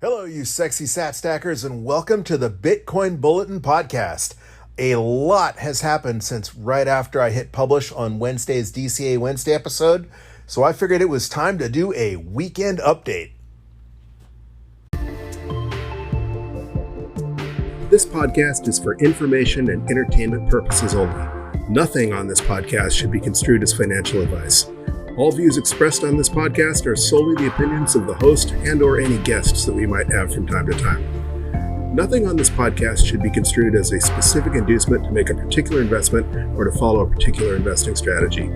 Hello, you sexy sat stackers, and welcome to the Bitcoin Bulletin podcast. A lot has happened since right after I hit publish on Wednesday's DCA Wednesday episode, so I figured it was time to do a weekend update. This podcast is for information and entertainment purposes only. Nothing on this podcast should be construed as financial advice. All views expressed on this podcast are solely the opinions of the host and or any guests that we might have from time to time. Nothing on this podcast should be construed as a specific inducement to make a particular investment or to follow a particular investing strategy.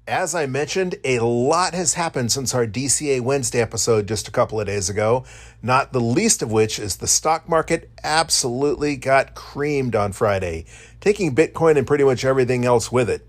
As I mentioned, a lot has happened since our DCA Wednesday episode just a couple of days ago, not the least of which is the stock market absolutely got creamed on Friday, taking Bitcoin and pretty much everything else with it.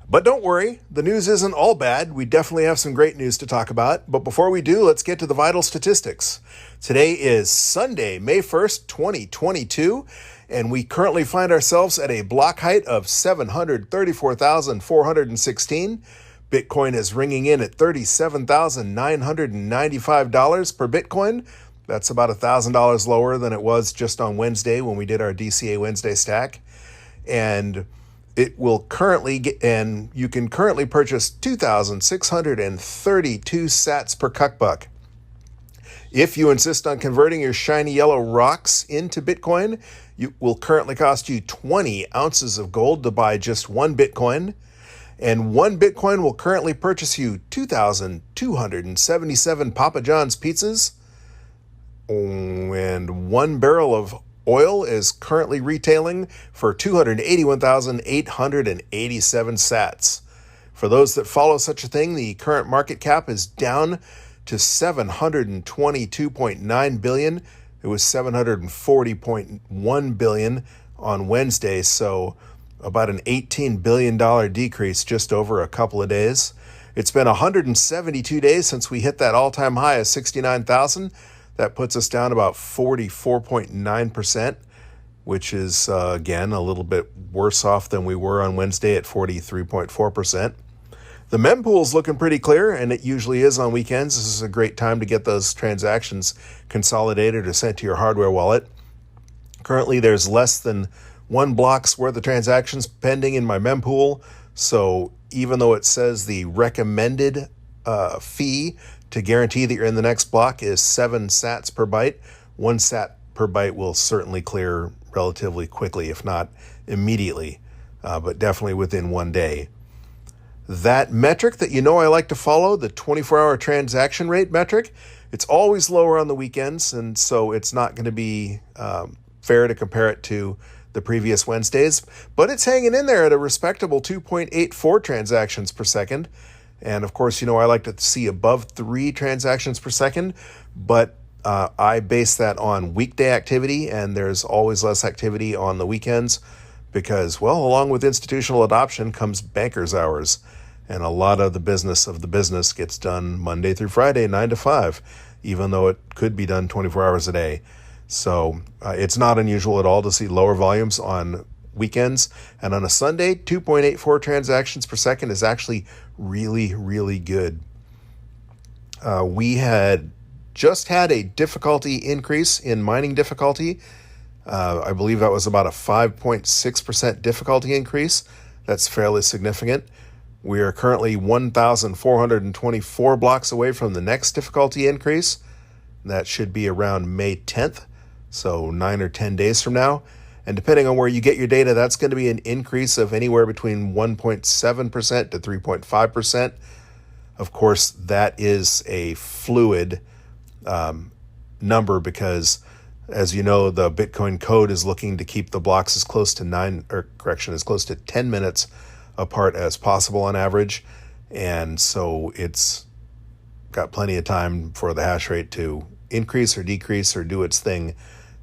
But don't worry, the news isn't all bad. We definitely have some great news to talk about. But before we do, let's get to the vital statistics. Today is Sunday, May 1st, 2022. And we currently find ourselves at a block height of 734,416. Bitcoin is ringing in at $37,995 per Bitcoin. That's about $1,000 lower than it was just on Wednesday when we did our DCA Wednesday stack. And it will currently you can currently purchase 2,632 sats per cuckbuck. If you insist on converting your shiny yellow rocks into Bitcoin, it will currently cost you 20 ounces of gold to buy just one Bitcoin. And one Bitcoin will currently purchase you 2,277 Papa John's pizzas. And one barrel of oil is currently retailing for 281,887 sats. For those that follow such a thing, the current market cap is down to $722.9 billion. It was $740.1 billion on Wednesday, so about an $18 billion decrease just over a couple of days. It's been 172 days since we hit that all-time high of 69,000. That puts us down about 44.9%, which is, again, a little bit worse off than we were on Wednesday at 43.4%. The mempool is looking pretty clear, and it usually is on weekends. This is a great time to get those transactions consolidated or sent to your hardware wallet. Currently, there's less than one block's worth of transactions pending in my mempool. So even though it says the recommended fee to guarantee that you're in the next block is 7 sats per byte, 1 sat per byte will certainly clear relatively quickly, if not immediately, but definitely within one day. That metric that you know I like to follow, the 24-hour transaction rate metric, it's always lower on the weekends, and so it's not going to be fair to compare it to the previous Wednesdays, but it's hanging in there at a respectable 2.84 transactions per second. And of course, you know I like to see above 3 transactions per second, but I base that on weekday activity, and there's always less activity on the weekends because, well, along with institutional adoption comes bankers' hours. And a lot of the business gets done Monday through Friday, 9 to 5, even though it could be done 24 hours a day. So it's not unusual at all to see lower volumes on weekends. And on a Sunday, 2.84 transactions per second is actually really, really good. We had just had a difficulty increase in mining difficulty. I believe that was about a 5.6% difficulty increase. That's fairly significant. We are currently 1,424 blocks away from the next difficulty increase. That should be around May 10th, so 9 or 10 days from now. And depending on where you get your data, that's going to be an increase of anywhere between 1.7% to 3.5%. Of course, that is a fluid number because, as you know, the Bitcoin code is looking to keep the blocks as close to 10 minutes apart as possible on average. And so it's got plenty of time for the hash rate to increase or decrease or do its thing.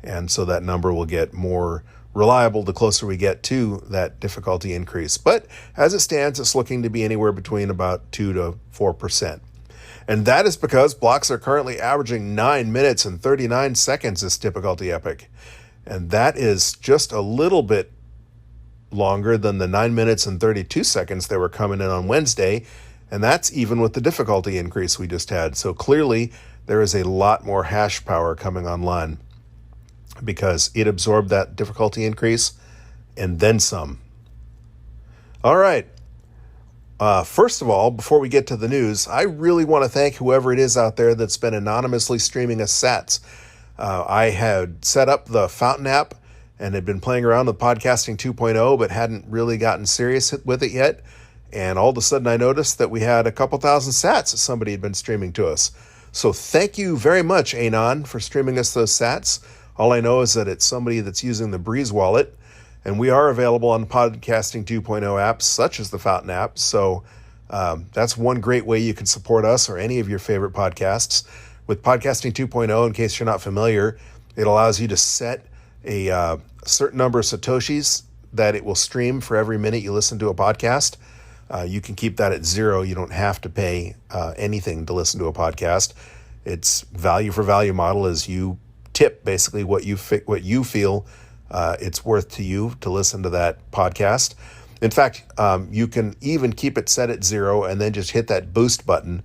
And so that number will get more reliable the closer we get to that difficulty increase. But as it stands, it's looking to be anywhere between about 2 to 4%. And that is because blocks are currently averaging 9 minutes and 39 seconds this difficulty epoch. And that is just a little bit longer than the 9 minutes and 32 seconds they were coming in on Wednesday. And that's even with the difficulty increase we just had. So clearly there is a lot more hash power coming online because it absorbed that difficulty increase and then some. All right. First of all, before we get to the news, I really want to thank whoever it is out there that's been anonymously streaming us sats. I had set up the Fountain app and had been playing around with Podcasting 2.0, but hadn't really gotten serious with it yet. And all of a sudden I noticed that we had a couple thousand sats that somebody had been streaming to us. So thank you very much, Anon, for streaming us those sats. All I know is that it's somebody that's using the Breeze wallet. And we are available on Podcasting 2.0 apps, such as the Fountain app. So that's one great way you can support us or any of your favorite podcasts. With Podcasting 2.0, in case you're not familiar, it allows you to set a certain number of Satoshis that it will stream for every minute you listen to a podcast. You can keep that at 0. You don't have to pay anything to listen to a podcast. It's value for value model is you tip basically what you feel it's worth to you to listen to that podcast. In fact, you can even keep it set at 0 and then just hit that boost button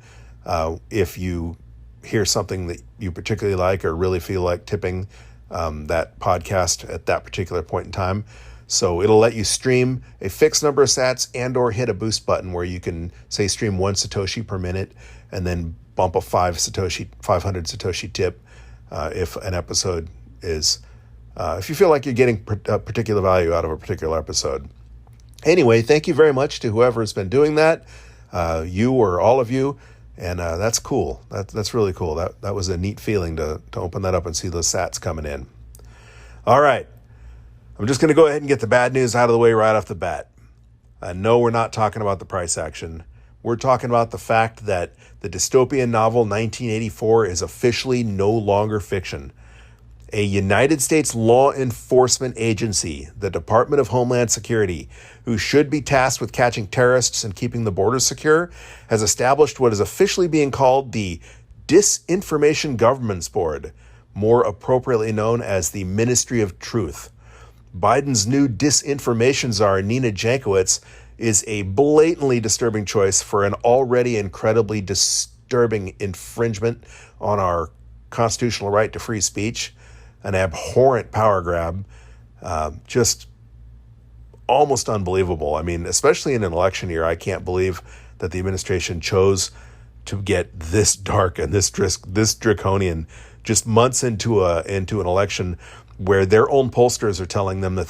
if you hear something that you particularly like or really feel like tipping that podcast at that particular point in time. So it'll let you stream a fixed number of sats and or hit a boost button where you can say stream 1 Satoshi per minute and then bump a 500 Satoshi tip if an episode is, if you feel like you're getting particular value out of a particular episode. Anyway, thank you very much to whoever has been doing that, you or all of you, and that's cool. That's really cool. That was a neat feeling to open that up and see those sats coming in. All right. I'm just going to go ahead and get the bad news out of the way right off the bat. No, we're not talking about the price action. We're talking about the fact that the dystopian novel 1984 is officially no longer fiction. A United States law enforcement agency, the Department of Homeland Security, who should be tasked with catching terrorists and keeping the borders secure, has established what is officially being called the Disinformation Governance Board, more appropriately known as the Ministry of Truth. Biden's new disinformation czar, Nina Jankowicz, is a blatantly disturbing choice for an already incredibly disturbing infringement on our constitutional right to free speech, an abhorrent power grab, just almost unbelievable. I mean, especially in an election year, I can't believe that the administration chose to get this dark and this draconian just months into an election where their own pollsters are telling them that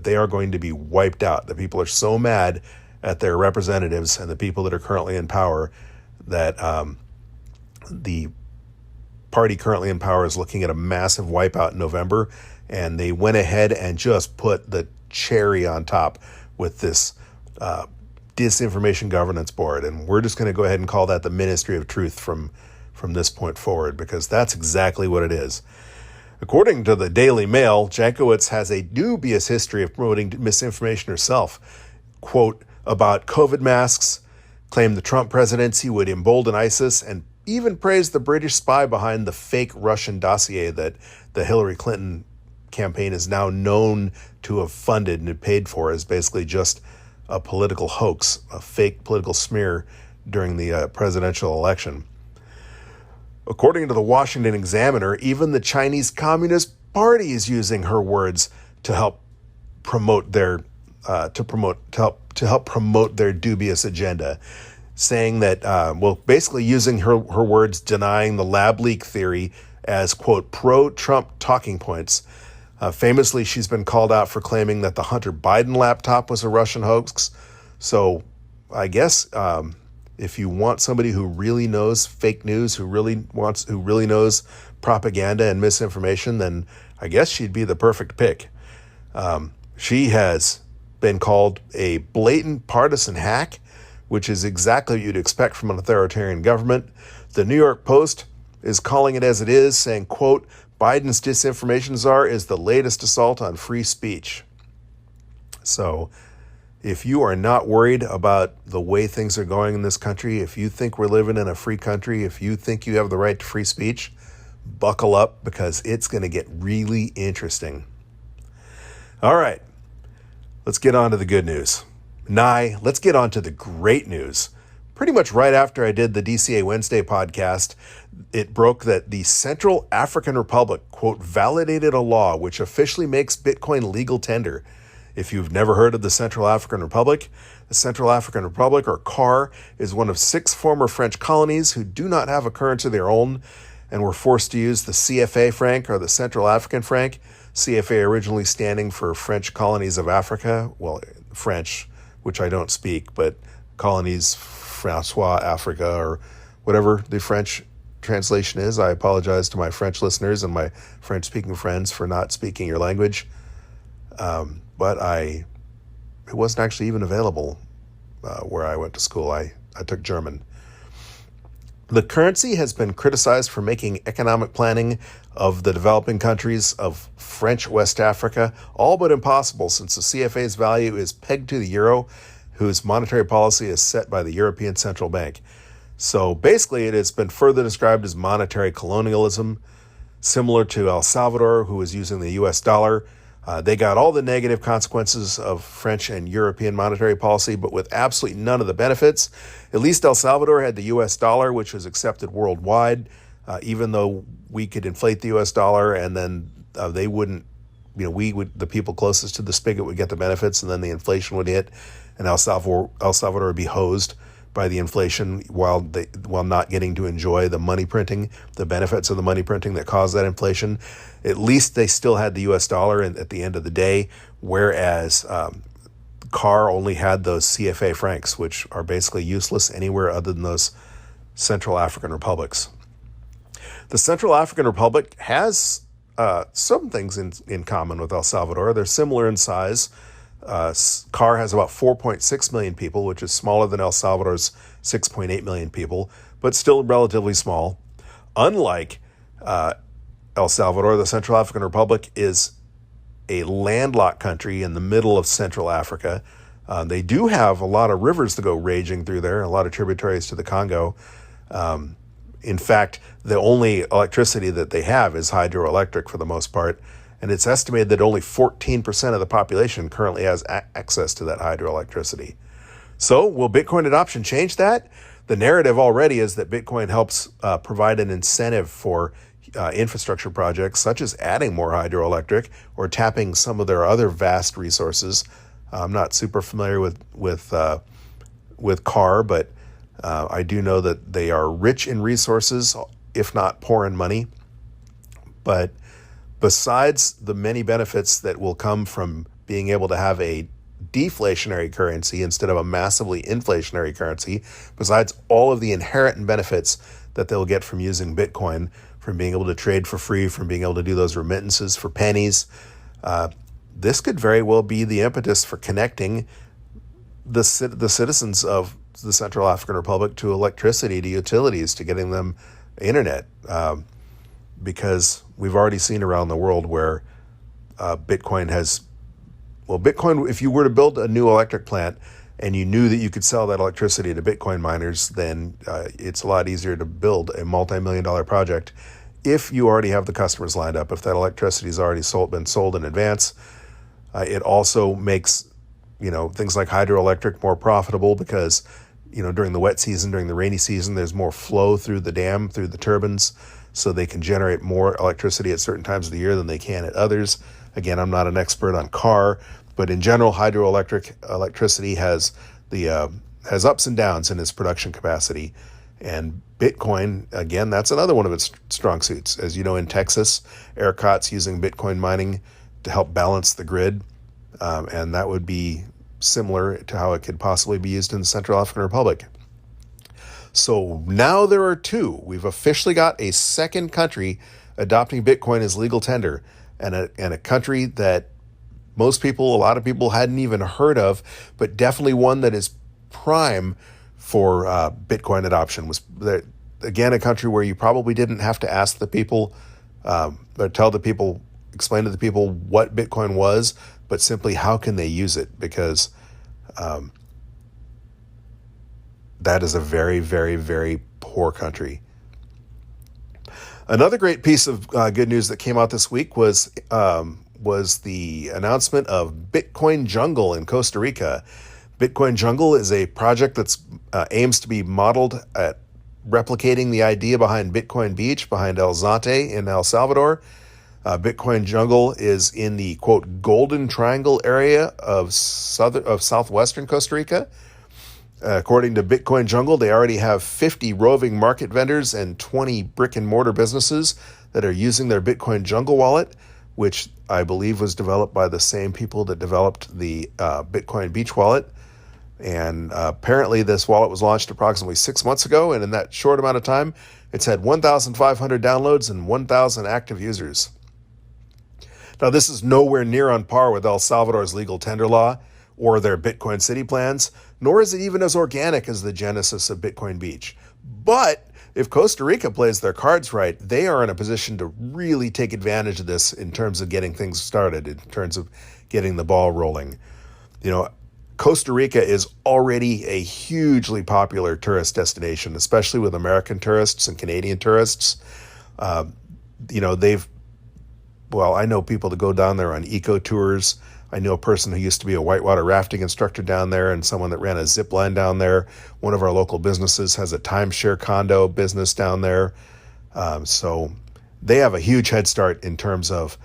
they are going to be wiped out. The people are so mad at their representatives and the people that are currently in power that the party currently in power is looking at a massive wipeout in November, and they went ahead and just put the cherry on top with this Disinformation Governance Board. And we're just going to go ahead and call that the Ministry of Truth from this point forward, because that's exactly what it is. According to the Daily Mail, Jankowicz has a dubious history of promoting misinformation herself. Quote, about COVID masks, claimed the Trump presidency would embolden ISIS, and even praised the British spy behind the fake Russian dossier that the Hillary Clinton campaign is now known to have funded and paid for as basically just a political hoax, a fake political smear during the presidential election. According to the Washington Examiner, even the Chinese Communist Party is using her words to help promote their dubious agenda, saying that basically using her words, denying the lab leak theory as quote pro-Trump talking points. Famously, she's been called out for claiming that the Hunter Biden laptop was a Russian hoax. So, I guess. If you want somebody who really knows fake news, who really knows propaganda and misinformation, then I guess she'd be the perfect pick. She has been called a blatant partisan hack, which is exactly what you'd expect from an authoritarian government. The New York Post is calling it as it is, saying, quote, Biden's disinformation czar is the latest assault on free speech. So, if you are not worried about the way things are going in this country, if you think we're living in a free country, if you think you have the right to free speech, buckle up because it's going to get really interesting. All right, let's get on to the good news. Let's get on to the great news. Pretty much right after I did the DCA Wednesday podcast, it broke that the Central African Republic, quote, validated a law which officially makes Bitcoin legal tender. If you've never heard of the Central African Republic, the Central African Republic, or CAR, is one of 6 former French colonies who do not have a currency of their own and were forced to use the CFA franc, or the Central African franc. CFA originally standing for French Colonies of Africa. Well, French, which I don't speak, but Colonies Francois Africa, or whatever the French translation is. I apologize to my French listeners and my French-speaking friends for not speaking your language. But it wasn't actually even available where I went to school. I took German. The currency has been criticized for making economic planning of the developing countries of French West Africa all but impossible, since the CFA's value is pegged to the euro, whose monetary policy is set by the European Central Bank. So basically, it has been further described as monetary colonialism, similar to El Salvador, who was using the US dollar. They got all the negative consequences of French and European monetary policy, but with absolutely none of the benefits. At least El Salvador had the US dollar, which was accepted worldwide, even though we could inflate the US dollar, and then they wouldn't, the people closest to the spigot would get the benefits, and then the inflation would hit, and El Salvador would be hosed by the inflation while not getting to enjoy the money printing, the benefits of the money printing that caused that inflation. At least they still had the US dollar at the end of the day, whereas CAR only had those CFA francs, which are basically useless anywhere other than those Central African republics. The Central African Republic has some things in common with El Salvador. They're similar in size. CAR has about 4.6 million people, which is smaller than El Salvador's 6.8 million people, but still relatively small. Unlike El Salvador, the Central African Republic is a landlocked country in the middle of Central Africa. They do have a lot of rivers that go raging through there, a lot of tributaries to the Congo. In fact, the only electricity that they have is hydroelectric for the most part. And it's estimated that only 14% of the population currently has access to that hydroelectricity. So will Bitcoin adoption change that? The narrative already is that Bitcoin helps provide an incentive for infrastructure projects, such as adding more hydroelectric or tapping some of their other vast resources. I'm not super familiar with CAR, but I do know that they are rich in resources, if not poor in money. But besides the many benefits that will come from being able to have a deflationary currency instead of a massively inflationary currency, besides all of the inherent benefits that they'll get from using Bitcoin, from being able to trade for free, from being able to do those remittances for pennies, this could very well be the impetus for connecting the citizens of the Central African Republic to electricity, to utilities, to getting them internet. Because we've already seen around the world where Bitcoin, if you were to build a new electric plant and you knew that you could sell that electricity to Bitcoin miners, then it's a lot easier to build a multi-million-dollar project if you already have the customers lined up, if that electricity has already been sold in advance. It also makes things like hydroelectric more profitable because during the wet season, during the rainy season, there's more flow through the dam, through the turbines, so they can generate more electricity at certain times of the year than they can at others. Again, I'm not an expert on CAR, but in general, electricity has ups and downs in its production capacity. And Bitcoin, again, that's another one of its strong suits. As you know, in Texas, ERCOT's using Bitcoin mining to help balance the grid, and that would be similar to how it could possibly be used in the Central African Republic. So now there are two. We've officially got a second country adopting Bitcoin as legal tender, and a country that a lot of people hadn't even heard of, but definitely one that is prime for Bitcoin adoption. Was again a country where you probably didn't have to ask the people, or explain to the people what Bitcoin was, but simply how can they use it, because that is a very, very, very poor country. Another great piece of good news that came out this week was the announcement of Bitcoin Jungle in Costa Rica. Bitcoin Jungle is a project that's aims to be modeled at replicating the idea behind Bitcoin Beach, behind El Zante in El Salvador. Bitcoin Jungle is in the, quote, Golden Triangle area of southwestern Costa Rica. According to Bitcoin Jungle, they already have 50 roving market vendors and 20 brick and mortar businesses that are using their Bitcoin Jungle wallet, which I believe was developed by the same people that developed the Bitcoin Beach wallet. And apparently this wallet was launched approximately 6 months ago, and in that short amount of time, it's had 1,500 downloads and 1,000 active users. Now, this is nowhere near on par with El Salvador's legal tender law or their Bitcoin City plans, nor is it even as organic as the genesis of Bitcoin Beach. But if Costa Rica plays their cards right, they are in a position to really take advantage of this in terms of getting things started, in terms of getting the ball rolling. You know, Costa Rica is already a hugely popular tourist destination, especially with American tourists and Canadian tourists. I know people that go down there on eco tours. I know a person who used to be a whitewater rafting instructor down there and someone that ran a zip line down there. One of our local businesses has a timeshare condo business down there. So they have a huge head start in terms of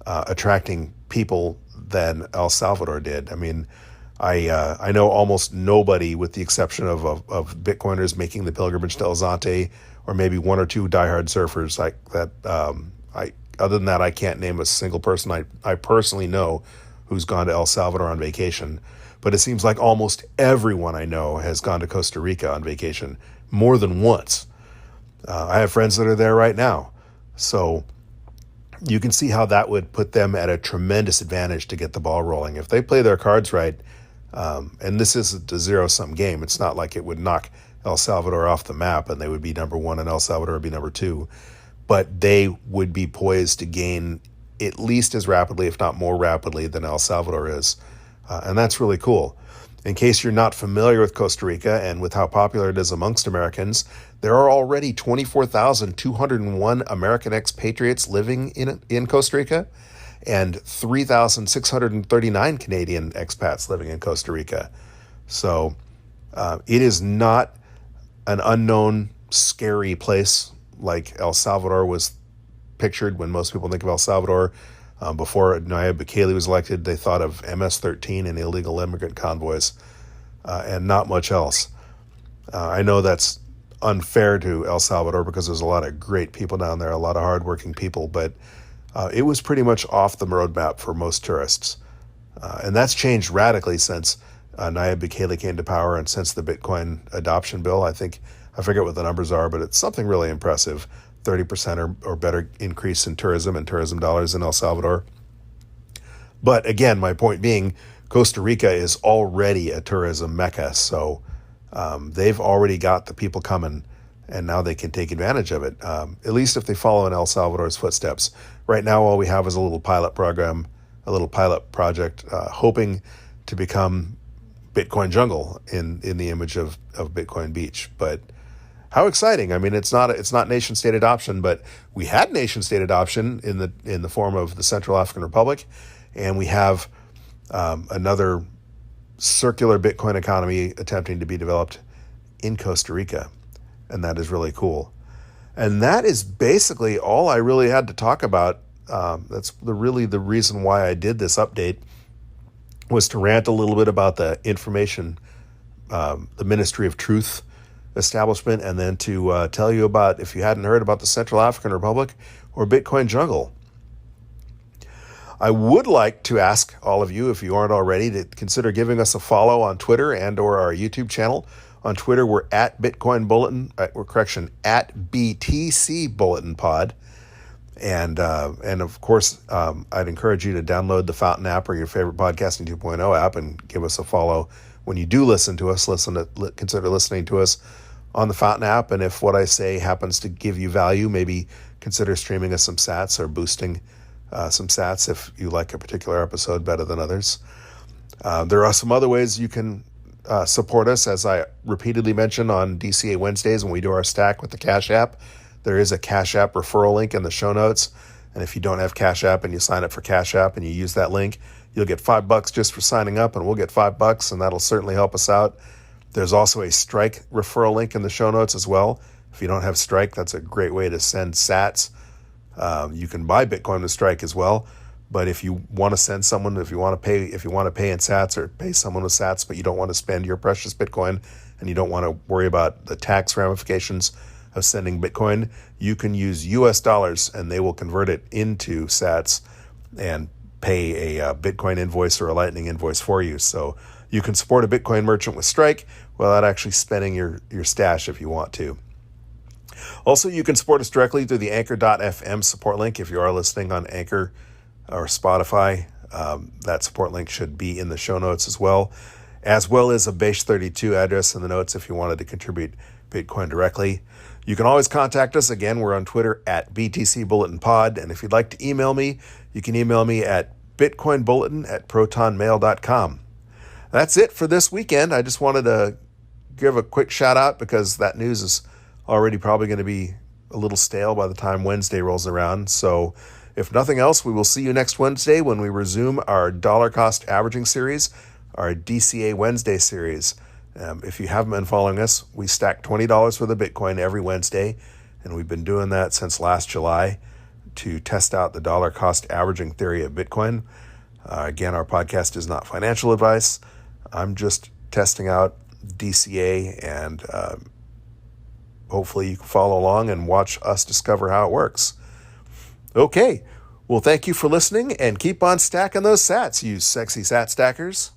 attracting people than El Salvador did. I mean, I know almost nobody, with the exception of Bitcoiners making the pilgrimage to El Zante, or maybe one or two diehard surfers like that. Other than that, I can't name a single person I personally know who's gone to El Salvador on vacation. But it seems like almost everyone I know has gone to Costa Rica on vacation more than once. I have friends that are there right now. So you can see how that would put them at a tremendous advantage to get the ball rolling. If they play their cards right, and this isn't a zero-sum game. It's not like it would knock El Salvador off the map and they would be number one and El Salvador would be number two. But they would be poised to gain at least as rapidly, if not more rapidly, than El Salvador is. And that's really cool. In case you're not familiar with Costa Rica and with how popular it is amongst Americans, there are already 24,201 American expatriates living in Costa Rica and 3,639 Canadian expats living in Costa Rica. So it is not an unknown, scary place like El Salvador was pictured when most people think of El Salvador. Before Nayib Bukele was elected, they thought of MS-13 and illegal immigrant convoys and not much else. I know that's unfair to El Salvador because there's a lot of great people down there, a lot of hardworking people, but it was pretty much off the roadmap for most tourists. And that's changed radically since Nayib Bukele came to power and since the Bitcoin adoption bill. I forget what the numbers are, but it's something really impressive. 30% or better increase in tourism and tourism dollars in El Salvador. But again, my point being, Costa Rica is already a tourism mecca, so they've already got the people coming, and now they can take advantage of it, at least if they follow in El Salvador's footsteps. Right now, all we have is a little pilot program, a little pilot project, hoping to become Bitcoin Jungle in the image of Bitcoin Beach. But how exciting! I mean, it's not nation state adoption, but we had nation state adoption in the form of the Central African Republic, and we have another circular Bitcoin economy attempting to be developed in Costa Rica, and that is really cool. And that is basically all I really had to talk about. That's really the reason why I did this update, was to rant a little bit about the information, the Ministry of Truth establishment, and then to tell you about, if you hadn't heard about the Central African Republic or Bitcoin Jungle. I would like to ask all of you, if you aren't already, to consider giving us a follow on Twitter and or our YouTube channel. On Twitter, we're at Bitcoin Bulletin, at BTC Bulletin Pod. And of course, I'd encourage you to download the Fountain app or your favorite Podcasting 2.0 app and give us a follow. When you do listen to us, consider listening to us on the Fountain app. And if what I say happens to give you value, maybe consider streaming us some sats or boosting some sats if you like a particular episode better than others. There are some other ways you can support us, as I repeatedly mention on DCA Wednesdays when we do our stack with the Cash App. There is a Cash App referral link in the show notes. And if you don't have Cash App and you sign up for Cash App and you use that link, you'll get $5 just for signing up, and we'll get $5, and that'll certainly help us out. There's also a Strike referral link in the show notes as well. If you don't have Strike, that's a great way to send sats. You can buy Bitcoin with Strike as well. But if you want to send someone, if you want to pay in sats or pay someone with sats, but you don't want to spend your precious Bitcoin and you don't want to worry about the tax ramifications of sending Bitcoin, you can use US dollars and they will convert it into sats and pay a Bitcoin invoice or a Lightning invoice for you. So you can support a Bitcoin merchant with Strike without actually spending your stash if you want to. Also, you can support us directly through the Anchor.fm support link. If you are listening on Anchor or Spotify, that support link should be in the show notes as well as a Base32 address in the notes if you wanted to contribute Bitcoin directly. You can always contact us. Again, we're on Twitter at BTC Bulletin Pod. And if you'd like to email me, you can email me at bitcoinbulletin@protonmail.com. That's it for this weekend. I just wanted to give a quick shout out because that news is already probably going to be a little stale by the time Wednesday rolls around. So if nothing else, we will see you next Wednesday when we resume our dollar cost averaging series, our DCA Wednesday series. If you haven't been following us, we stack $20 worth of Bitcoin every Wednesday, and we've been doing that since last July to test out the dollar cost averaging theory of Bitcoin. Again, our podcast is not financial advice. I'm just testing out DCA, and hopefully you can follow along and watch us discover how it works. Okay, well, thank you for listening, and keep on stacking those sats, you sexy sat stackers.